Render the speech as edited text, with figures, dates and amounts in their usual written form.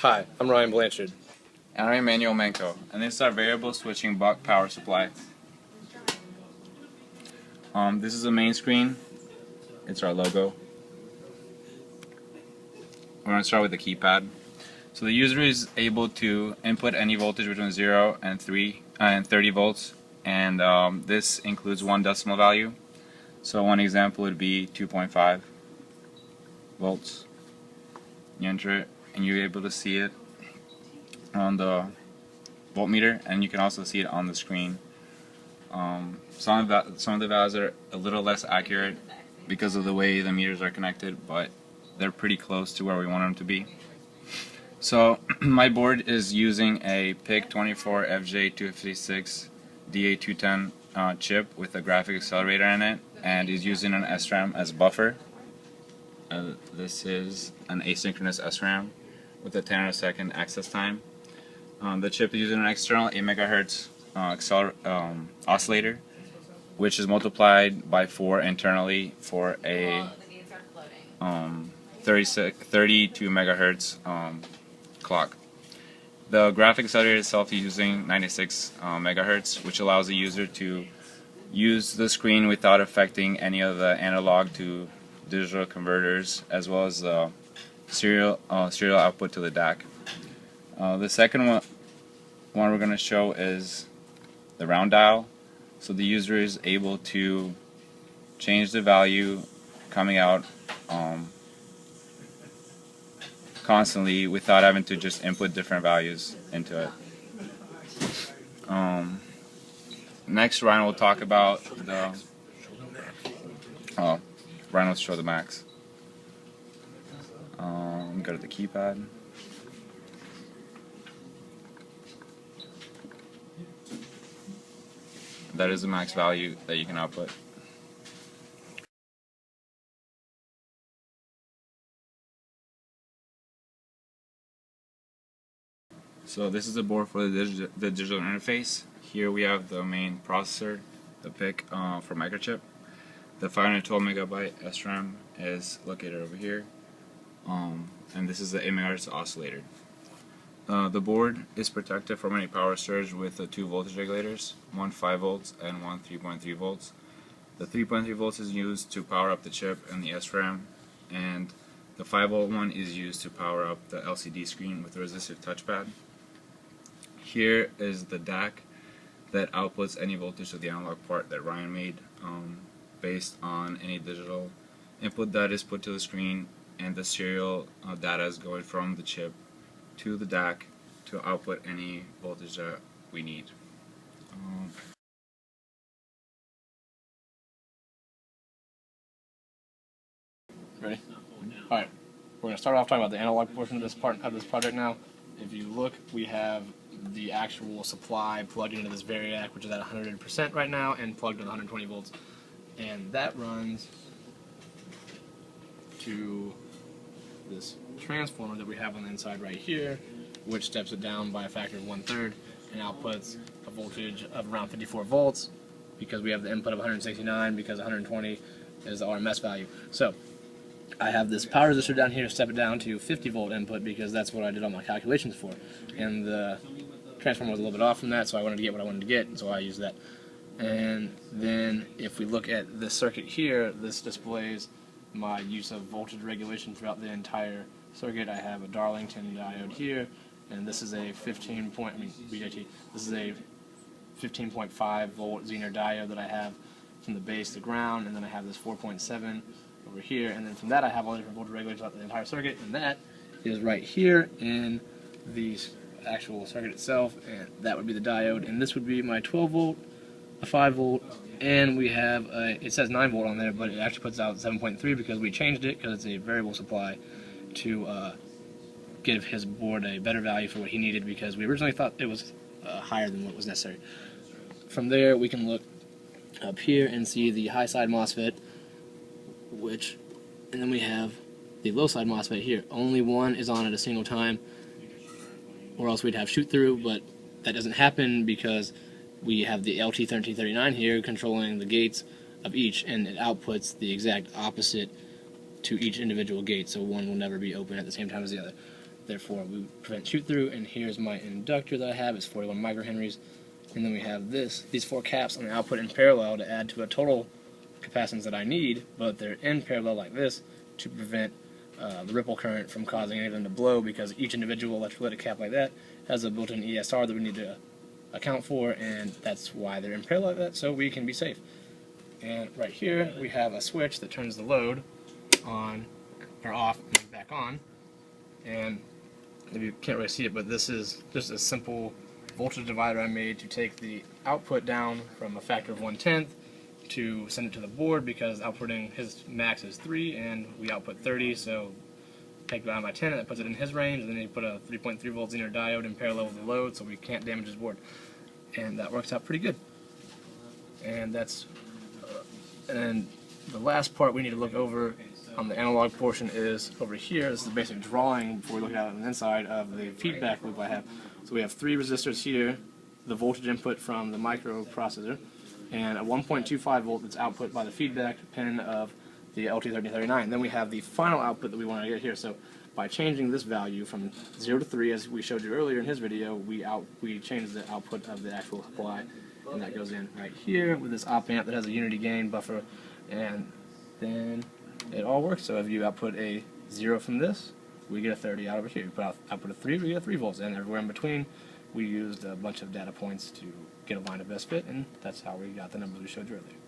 Hi, I'm Ryan Blanchard. And I'm Emanuel Manco, and this is our variable switching buck power supply. This is the main screen. It's our logo. We're going to start with the keypad. So the user is able to input any voltage between 0 and 30 volts, and this includes one decimal value. So one example would be 2.5 volts. You enter it, and you're able to see it on the voltmeter, and you can also see it on the screen. Some of the values are a little less accurate because of the way the meters are connected, but they're pretty close to where we want them to be. So my board is using a PIC 24FJ256 DA210 chip with a graphic accelerator in it, and is using an SRAM as buffer. This is an asynchronous SRAM with a 10-second access time. The chip is using an external 8 MHz oscillator, which is multiplied by 4 internally for a 32 MHz clock. The graphic accelerator itself is using 96 MHz, which allows the user to use the screen without affecting any of the analog to digital converters, as well as the serial output to the DAC. The second one we're going to show is the round dial. So the user is able to change the value coming out constantly without having to just input different values into it. Next, Ryan will talk about the Ryan will show the max. Go to the keypad. That is the max value that you can output. So this is the board for the digital interface. Here we have the main processor, the PIC for microchip. The 512 megabyte SRAM is located over here, and this is the 8 MHz oscillator. The board is protected from any power surge with the 2 voltage regulators, one 5 volts and one 3.3 volts. The 3.3 volts is used to power up the chip and the SRAM, and the 5 volt one is used to power up the LCD screen with a resistive touchpad. Here is the DAC that outputs any voltage to the analog part that Ryan made based on any digital input that is put to the screen, and the serial data is going from the chip to the DAC to output any voltage that we need. Ready? Alright, we're going to start off talking about the analog portion of this project now. If you look, we have the actual supply plugged into this Variac, which is at 100% right now, and plugged at 120 volts. And that runs to this transformer that we have on the inside right here, which steps it down by a factor of 1/3 and outputs a voltage of around 54 volts because we have the input of 169 because 120 is the RMS value. So I have this power resistor down here, step it down to 50 volt input because that's what I did all my calculations for. And the transformer was a little bit off from that, so I wanted to get what I wanted to get, and so I used that. And then if we look at this circuit here, this displays my use of voltage regulation throughout the entire circuit. I have a Darlington diode here, and this is a 15.5 volt Zener diode that I have from the base to ground, and then I have this 4.7 over here, and then from that I have all the different voltage regulators throughout the entire circuit, and that is right here in the actual circuit itself, and that would be the diode, and this would be my 12 volt, a 5 volt, and we have it says 9 volt on there, but it actually puts out 7.3 because we changed it because it's a variable supply to give his board a better value for what he needed, because we originally thought it was higher than what was necessary. From there we can look up here and see the high side MOSFET, and then we have the low side MOSFET here. Only one is on at a single time, or else we'd have shoot through, but that doesn't happen because we have the LT1339 here controlling the gates of each, and it outputs the exact opposite to each individual gate, so one will never be open at the same time as the other. therefore we prevent shoot through. And here's my inductor that I have, it's 41 microhenries. And then we have these 4 caps on the output in parallel to add to a total capacitance that I need, but they're in parallel like this to prevent the ripple current from causing any of them to blow, because each individual electrolytic cap like that has a built-in ESR that we need to account for, and that's why they're in parallel like that, so we can be safe. And right here we have a switch that turns the load on or off and then back on, and maybe you can't really see it, but this is just a simple voltage divider I made to take the output down from a factor of 1/10 to send it to the board, because outputting his max is 3 and we output 30, so take that out by 10 and that puts it in his range, and then you put a 3.3 volt Zener diode in parallel with the load so we can't damage his board, and that works out pretty good. And that's and the last part we need to look over on the analog portion is over here. This is the basic drawing before we look at it on the inside of the feedback loop I have. So we have 3 resistors here, the voltage input from the microprocessor, and a 1.25 volt that's output by the feedback pin of the LT3039. Then we have the final output that we want to get here. So by changing this value from 0 to 3, as we showed you earlier in his video, we changed the output of the actual supply, and that goes in right here with this op amp that has a unity gain buffer, and then it all works. So if you output a 0 from this, we get a 30 out over here. You put out output of 3, we get 3 volts, and everywhere in between we used a bunch of data points to get a line of best fit, and that's how we got the numbers we showed you earlier.